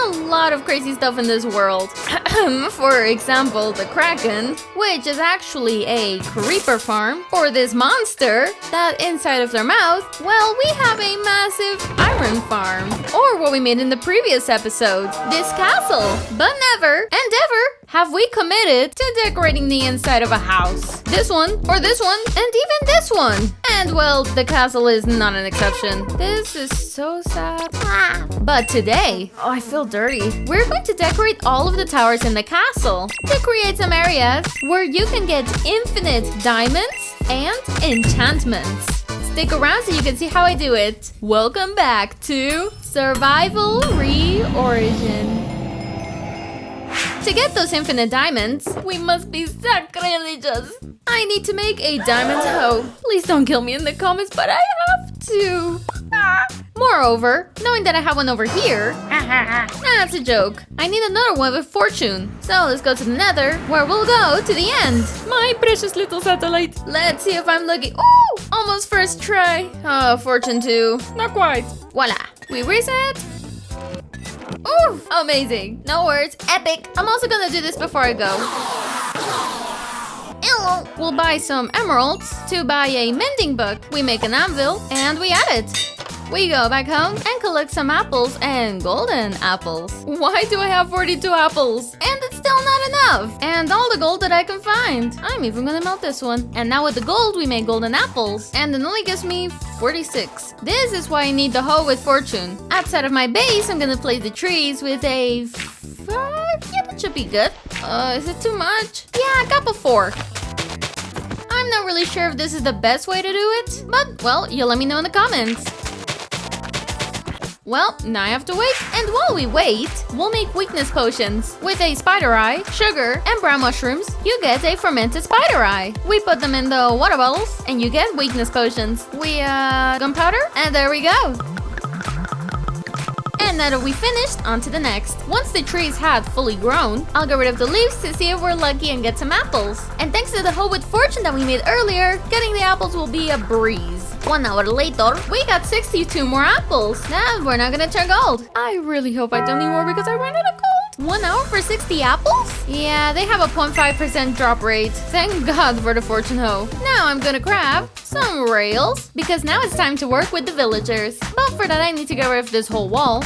a lot of crazy stuff in this world. For example, the Kraken, which is actually a creeper farm for this monster that inside of their mouth, well, we have a massive iron farm. Or what we made in the previous episode, this castle. But never and ever have we committed to decorating the inside of a house. This one, or this one, and even this one. And well, the castle is not an exception. This is so sad. But today, oh, I feel dirty. We're going to decorate all of the towers in the castle to create some areas where you can get infinite diamonds and enchantments. Stick around so you can see how I do it. Welcome back to Survival Reorigin. To get those infinite diamonds, we must be sacrilegious. I need to make a diamond hoe. Please don't kill me in the comments, but I have to. Moreover, knowing that I have one over here, that's a joke. I need another one with fortune. So let's go to the nether, where we'll go to the end. My precious little satellite. Let's see if I'm lucky. Ooh, almost first try. Oh, fortune 2. Not quite. Voila. We reset. Ooh, amazing. No words. Epic. I'm also gonna do this before I go. We'll buy some emeralds to buy a mending book. We make an anvil and we add it. We go back home and collect some apples and golden apples. Why do I have 42 apples? And it's still not enough. And all the gold that I can find. I'm even gonna melt this one. And now with the gold, we make golden apples. And it only gives me 46. This is why I need the hoe with fortune. Outside of my base, I'm gonna place the trees with a 5. Yeah, that should be good. Is it too much? Yeah, I got a 4. I'm not really sure if this is the best way to do it, but, well, you'll let me know in the comments. Well, now I have to wait, and while we wait, we'll make weakness potions. With a spider eye, sugar, and brown mushrooms, you get a fermented spider eye. We put them in the water bottles, and you get weakness potions. We, gunpowder, and there we go. And now that we finished, on to the next. Once the trees had fully grown, I'll get rid of the leaves to see if we're lucky and get some apples. And thanks to the hoe with fortune that we made earlier, getting the apples will be a breeze. 1 hour later, we got 62 more apples. Now we're not gonna turn gold. I really hope I don't need more because I ran out of gold. 1 hour for 60 apples? Yeah, they have a 0.5% drop rate. Thank God for the fortune hoe. Now I'm gonna grab some rails because now it's time to work with the villagers. But for that I need to get rid of this whole wall,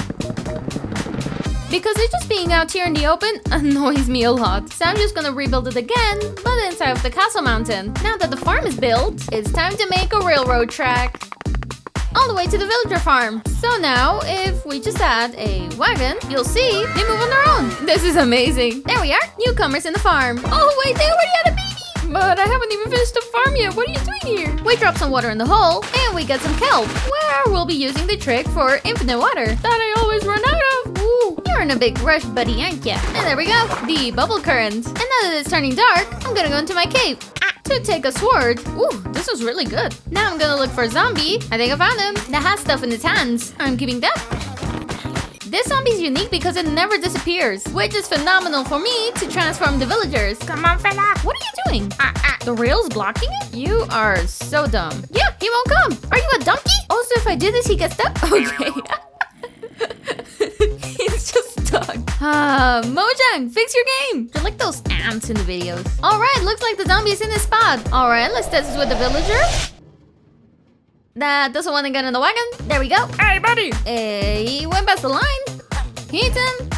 because it just being out here in the open annoys me a lot. So I'm just gonna rebuild it again, but inside of the castle mountain. Now that the farm is built, it's time to make a railroad track all the way to the villager farm. So now, if we just add a wagon, you'll see they move on their own. This is amazing. There we are, newcomers in the farm. Oh wait, they already had a baby. But I haven't even finished the farm yet. What are you doing here? We drop some water in the hole, and we get some kelp, where we'll be using the trick for infinite water that I always run out of. Ooh, you're in a big rush, buddy, aren't ya? And there we go, the bubble current. And now that it's turning dark, I'm gonna go into my cave to take a sword. Ooh, this was really good. Now I'm gonna look for a zombie. I think I found him. That has stuff in his hands. I'm keeping that. This zombie is unique because it never disappears, which is phenomenal for me to transform the villagers. Come on, fella. What are you doing? The rail's blocking it? You are so dumb. Yeah, he won't come. Are you a donkey? Also, if I do this, he gets stuck? Okay. He's just stuck. Mojang, fix your game. You're like those ants in the videos. All right, looks like the zombie is in his spot. All right, let's test this with the villager. That doesn't want to get in the wagon. There we go. Hey, buddy. He went past the line. Hit him.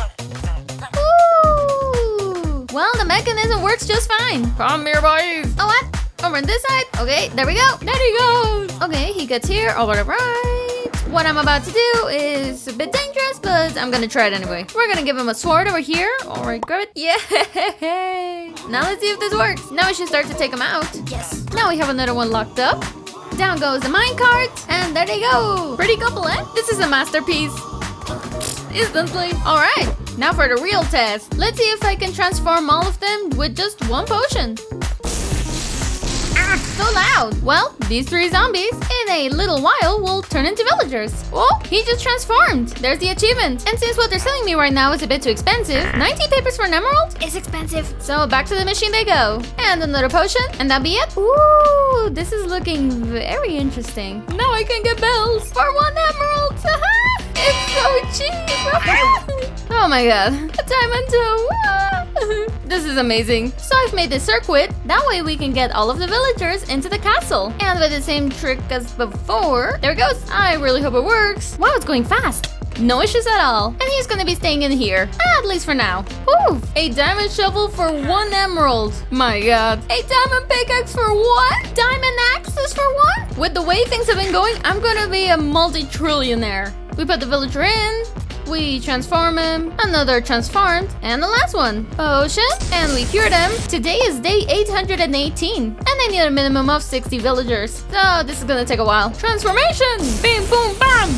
Ooh. Well, the mechanism works just fine. Come here, boys. Oh, what? Over on this side. Okay, there we go. There he goes. Okay, he gets here. Over the right. What I'm about to do is a bit dangerous, but I'm gonna try it anyway. We're gonna give him a sword over here. All right, grab it. Yay. Now let's see if this works. Now we should start to take him out. Yes. Now we have another one locked up. Down goes the minecart, and there they go. Pretty couple, eh? This is a masterpiece. Instantly. All right, now for the real test. Let's see if I can transform all of them with just one potion. So loud. Well, these 3 zombies in a little while will turn into villagers. Oh, he just transformed. There's the achievement. And since what they're selling me right now is a bit too expensive, 90 papers for an emerald is expensive. So back to the machine they go. And another potion, and that'll be it. Ooh, this is looking very interesting. Now I can get bells for 1 emerald. It's so cheap. Oh my god, a diamond toe! Ah. This is amazing. So I've made this circuit, that way we can get all of the villagers into the castle. And with the same trick as before, there it goes. I really hope it works. Wow, it's going fast. No issues at all. And he's gonna be staying in here, at least for now. Whew, a diamond shovel for 1 emerald. My god. A diamond pickaxe for 1? Diamond axes for 1? With the way things have been going, I'm gonna be a multi-trillionaire. We put the villager in. We transform him, another transformed, and the last one, potion, and we cured him. Today is day 818, and I need a minimum of 60 villagers. So this is gonna take a while. Transformation! Bing, boom, bam!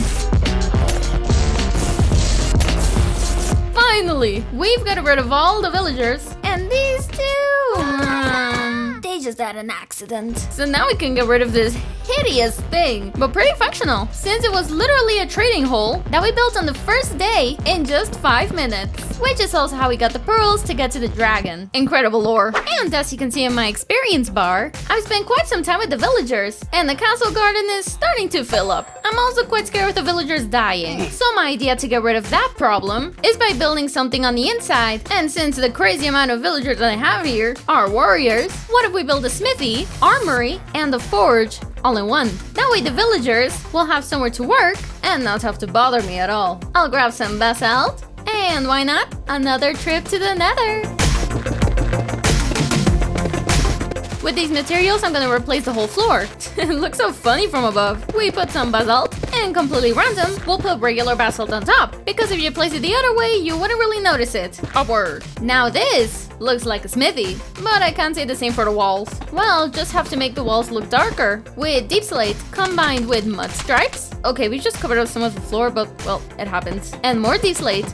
Finally, we've got rid of all the villagers, and these two, they just had an accident. So now we can get rid of this hideous thing, but pretty functional, since it was literally a trading hole that we built on the first day in just 5 minutes. Which is also how we got the pearls to get to the dragon. Incredible lore. And as you can see in my experience bar, I've spent quite some time with the villagers, and the castle garden is starting to fill up. I'm also quite scared with the villagers dying, so my idea to get rid of that problem is by building something on the inside. And since the crazy amount of villagers that I have here are warriors, what if we build a smithy, armory, and a forge all in one? That way the villagers will have somewhere to work and not have to bother me at all. I'll grab some basalt, and why not? Another trip to the nether. With these materials, I'm gonna replace the whole floor. It looks so funny from above. We put some basalt, and completely random, we'll put regular basalt on top. Because if you place it the other way, you wouldn't really notice it. Upward. Now this looks like a smithy, but I can't say the same for the walls. Well, just have to make the walls look darker with deep slate combined with mud stripes. Okay, we just covered up some of the floor, but well, it happens. And more deep slate.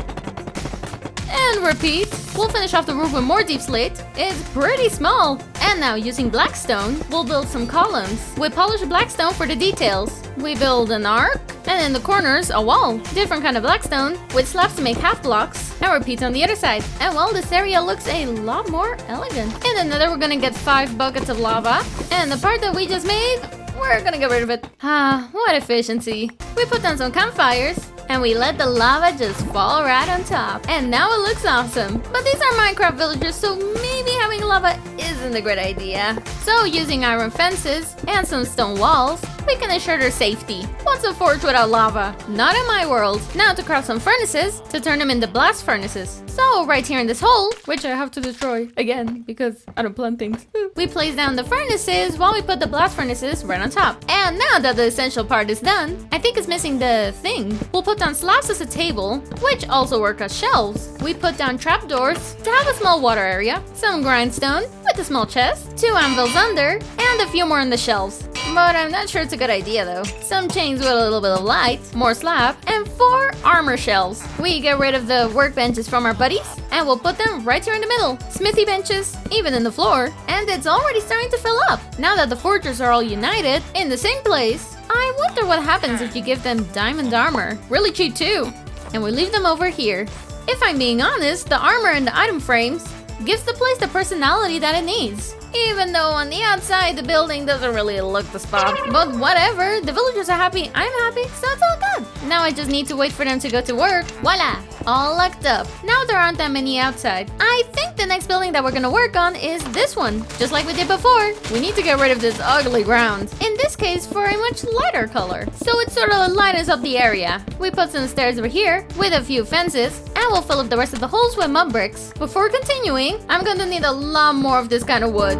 And repeat. We'll finish off the roof with more deep slate. It's pretty small. And now using blackstone, we'll build some columns. We polish blackstone for the details. We build an arc, and in the corners, a wall. Different kind of blackstone, with slabs to make half blocks, and repeat on the other side. And well, this area looks a lot more elegant. In the nether, we're gonna get 5 buckets of lava. And the part that we just made, we're gonna get rid of it. Ah, what efficiency. We put down some campfires, and we let the lava just fall right on top. And now it looks awesome. But these are Minecraft villagers, so maybe having lava isn't a great idea. So using iron fences and some stone walls, we can ensure their safety. What's a forge without lava? Not in my world. Now to craft some furnaces to turn them into blast furnaces. So right here in this hole, which I have to destroy again because I don't plant things, we place down the furnaces while we put the blast furnaces right on top. And now that the essential part is done, I think it's missing the thing. We'll put down slabs as a table, which also work as shelves. We put down trapdoors to have a small water area, some grindstone with a small chest, 2 anvils under, and a few more on the shelves. But I'm not sure it's a good idea though. Some chains with a little bit of light, more slab, and 4 armor shelves. We get rid of the workbenches from our buddies, and we'll put them right here in the middle. Smithy benches, even in the floor, and it's already starting to fill up. Now that the forgers are all united in the same place, I wonder what happens if you give them diamond armor. Really cheap too. And we leave them over here. If I'm being honest, the armor and the item frames gives the place the personality that it needs. Even though on the outside the building doesn't really look the spot. But whatever, the villagers are happy, I'm happy, so it's all good. Now I just need to wait for them to go to work. Voila! All locked up. Now there aren't that many outside. I think the next building that we're gonna work on is this one. Just like we did before. We need to get rid of this ugly ground. In this case, for a much lighter color. So it sort of lightens up the area. We put some stairs over here with a few fences, and we'll fill up the rest of the holes with mud bricks. Before continuing, I'm gonna need a lot more of this kind of wood,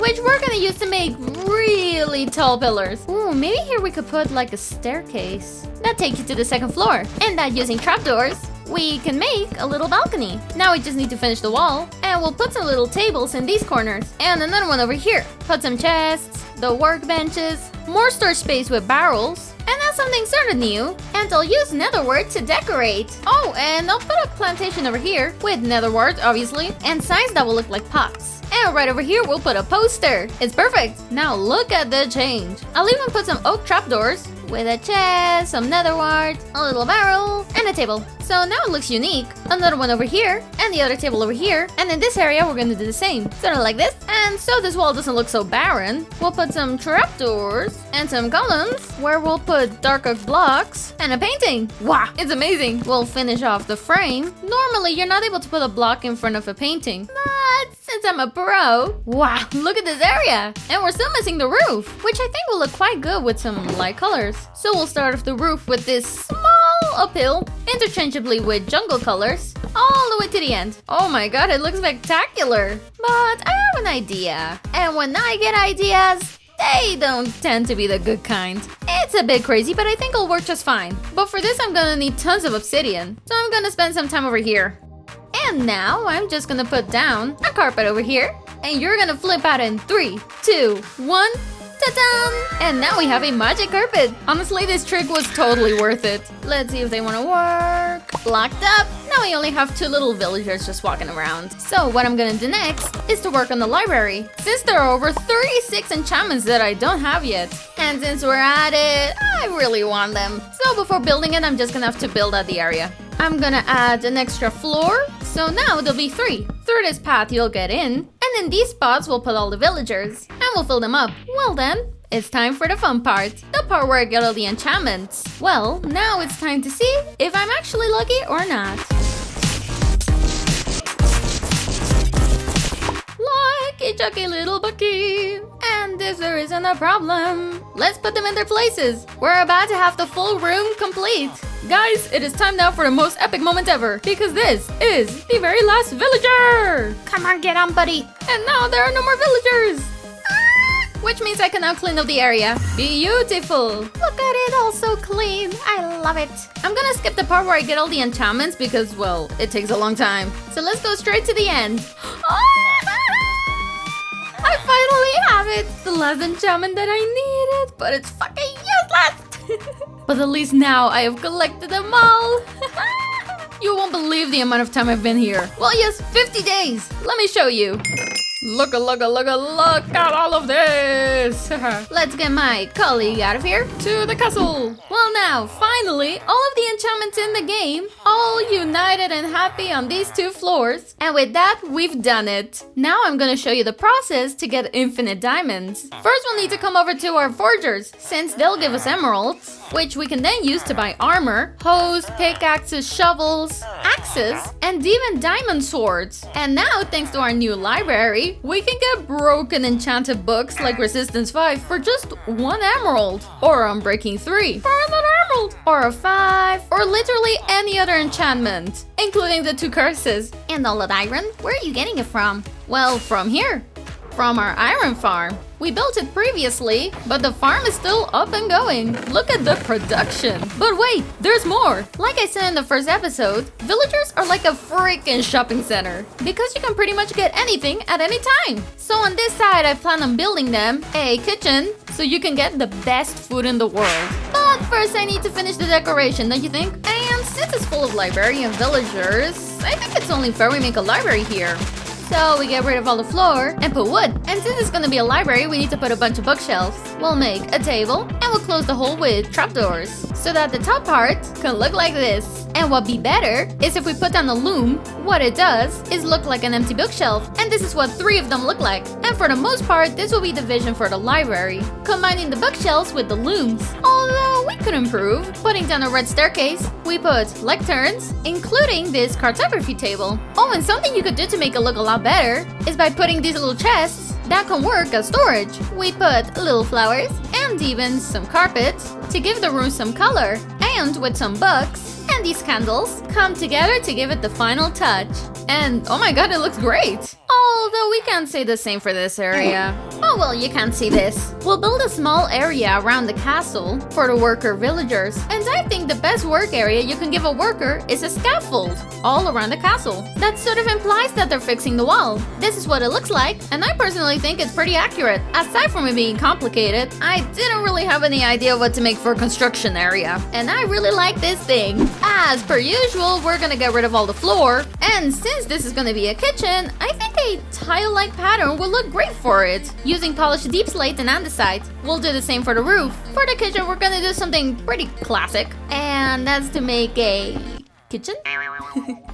which we're gonna use to make really tall pillars. Ooh, maybe here we could put like a staircase that takes you to the 2nd floor. And that using trapdoors, we can make a little balcony. Now we just need to finish the wall, and we'll put some little tables in these corners, and another one over here. Put some chests, the workbenches, more storage space with barrels, and that's something sort of new. And I'll use netherwort to decorate. Oh, and I'll put a plantation over here with netherwort, obviously, and signs that will look like pots. And right over here, we'll put a poster. It's perfect. Now look at the change. I'll even put some oak trapdoors with a chest, some nether wart, a little barrel, and a table. So now it looks unique. Another one over here, and the other table over here. And in this area, we're gonna do the same. Sort of like this. And so this wall doesn't look so barren, we'll put some trapdoors and some columns where we'll put dark oak blocks and a painting. Wow, it's amazing. We'll finish off the frame. Normally, you're not able to put a block in front of a painting, but since I'm a pro, wow, look at this area. And we're still missing the roof, which I think will look quite good with some light colors. So we'll start off the roof with this small uphill, interchangeably with jungle colors, all the way to the end. Oh my god, it looks spectacular. But I have an idea. And when I get ideas, they don't tend to be the good kind. It's a bit crazy, but I think it'll work just fine. But for this, I'm gonna need tons of obsidian. So I'm gonna spend some time over here. And now I'm just gonna put down a carpet over here. And you're gonna flip out in 3, 2, 1. Ta-da! And now we have a magic carpet. Honestly, this trick was totally worth it. Let's see if they want to work. Locked up. Now we only have 2 little villagers just walking around. So what I'm gonna do next is to work on the library, since there are over 36 enchantments that I don't have yet. And since we're at it, I really want them. So before building it, I'm just gonna have to build out the area. I'm gonna add an extra floor, so now there'll be 3. Through this path you'll get in, and in these spots we'll put all the villagers, and we'll fill them up. Well then, it's time for the fun part, the part where I get all the enchantments. Well, now it's time to see if I'm actually lucky or not. Lucky chucky little Bucky. And if there isn't a problem, let's put them in their places. We're about to have the full room complete. Guys, it is time now for the most epic moment ever, because this is the very last villager! Come on, get on, buddy! And now there are no more villagers! Which means I can now clean up the area. Beautiful! Look at it, all so clean. I love it. I'm gonna skip the part where I get all the enchantments because, well, it takes a long time. So let's go straight to the end. I finally have it! The last enchantment that I needed, but it's fucking useless! But at least now I have collected them all. You won't believe the amount of time I've been here. Well, yes, 50 days. Let me show you. Look at all of this. Let's get my colleague out of here to the castle. Well now, finally, all of the enchantments in the game, all united and happy on these 2 floors. And with that, we've done it. Now I'm gonna show you the process to get infinite diamonds. First, we'll need to come over to our forgers, since they'll give us emeralds, which we can then use to buy armor, hoes, pickaxes, shovels, axes, and even diamond swords. And now, thanks to our new library, we can get broken enchanted books like Resistance 5 for just 1 emerald, or Unbreaking 3 for another emerald, or a 5, or literally any other enchantment, including the 2 curses. And all that iron, where are you getting it from? Well, from here. From our iron farm. We built it previously, but the farm is still up and going. Look at the production. But wait, there's more. Like I said in the first episode, villagers are like a freaking shopping center, because you can pretty much get anything at any time. So on this side, I plan on building them a kitchen, so you can get the best food in the world. But first I need to finish the decoration, don't you think? And since it's full of librarian villagers, I think it's only fair we make a library here. So we get rid of all the floor and put wood. And since it's gonna be a library, we need to put a bunch of bookshelves. We'll make a table and we'll close the hole with trapdoors, so that the top part can look like this. And what'd be better is if we put down a loom, what it does is look like an empty bookshelf. And this is what 3 of them look like. And for the most part, this will be the vision for the library, combining the bookshelves with the looms. Although we could improve. Putting down a red staircase, we put lecterns, including this cartography table. Oh, and something you could do to make it look a lot better is by putting these little chests that can work as storage. We put little flowers and even some carpets to give the room some color. And with some books and these candles come together to give it the final touch. And oh my god, it looks great! Although we can't say the same for this area. Oh well, you can't see this. We'll build a small area around the castle for the worker villagers. And I think the best work area you can give a worker is a scaffold all around the castle. That sort of implies that they're fixing the wall. This is what it looks like, and I personally think it's pretty accurate. Aside from it being complicated, I didn't really have any idea what to make for a construction area. And I really like this thing. As per usual, we're gonna get rid of all the floor. And since this is gonna be a kitchen, I think a tile-like pattern will look great for it, using polished deep slate and andesite. We'll do the same for the roof. For the kitchen, we're gonna do something pretty classic, and that's to make a kitchen?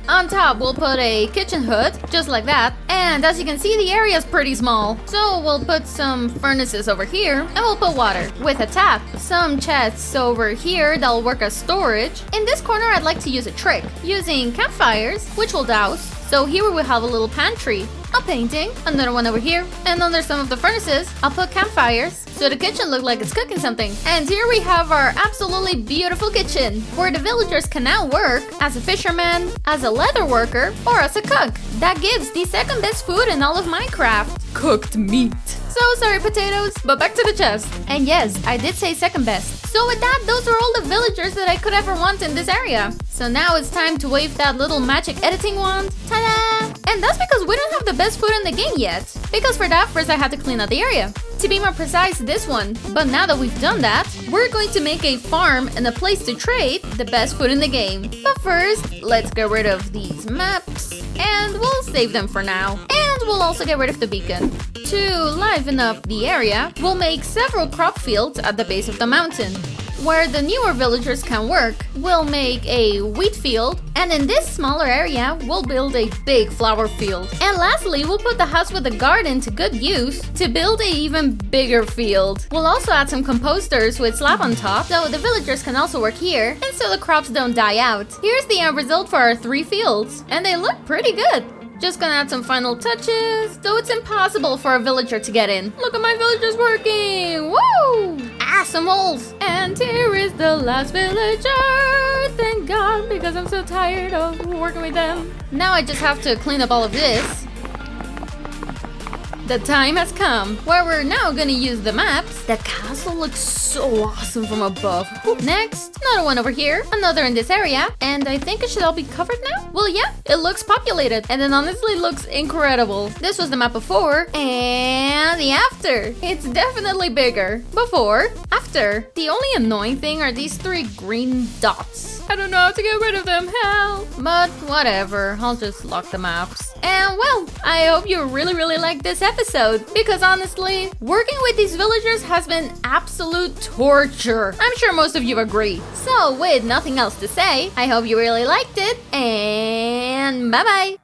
On top, we'll put a kitchen hood, just like that. And as you can see, the area is pretty small. So we'll put some furnaces over here, and we'll put water with a tap. Some chests over here that'll work as storage. In this corner, I'd like to use a trick, using campfires, which we'll douse. So here we will have a little pantry, a painting, another one over here, and under some of the furnaces, I'll put campfires, so the kitchen looks like it's cooking something. And here we have our absolutely beautiful kitchen, where the villagers can now work as a fisherman, as a leather worker, or as a cook. That gives the second best food in all of Minecraft: cooked meat. So sorry, potatoes, but back to the chest. And yes, I did say second best. So with that, those are all the villagers that I could ever want in this area. So now it's time to wave that little magic editing wand. Ta-da! And that's because we don't have the best food in the game yet. Because for that, first I had to clean out the area. To be more precise, this one. But now that we've done that, we're going to make a farm and a place to trade the best food in the game. But first, let's get rid of these maps. And we'll save them for now. And we'll also get rid of the beacon. To liven up the area, we'll make several crop fields at the base of the mountain, where the newer villagers can work. We'll make a wheat field, and in this smaller area, we'll build a big flower field. And lastly, we'll put the house with the garden to good use to build an even bigger field. We'll also add some composters with slab on top, so the villagers can also work here, and so the crops don't die out. Here's the end result for our 3 fields, and they look pretty good. Just gonna add some final touches, though it's impossible for a villager to get in. Look at my villagers working! Woo! Ah, some holes! And here is the last villager! Thank God, because I'm so tired of working with them. Now I just have to clean up all of this. The time has come, where we're now gonna use the maps. The castle looks so awesome from above. Next, another one over here, another in this area, and I think it should all be covered now? Well, yeah, it looks populated, and it honestly looks incredible. This was the map before, and the after. It's definitely bigger. Before, after. The only annoying thing are these 3 green dots. I don't know how to get rid of them, help! But whatever, I'll just lock the maps. And well, I hope you really liked this episode, because honestly, working with these villagers has been absolute torture. I'm sure most of you agree. So with nothing else to say, I hope you really liked it, and bye bye!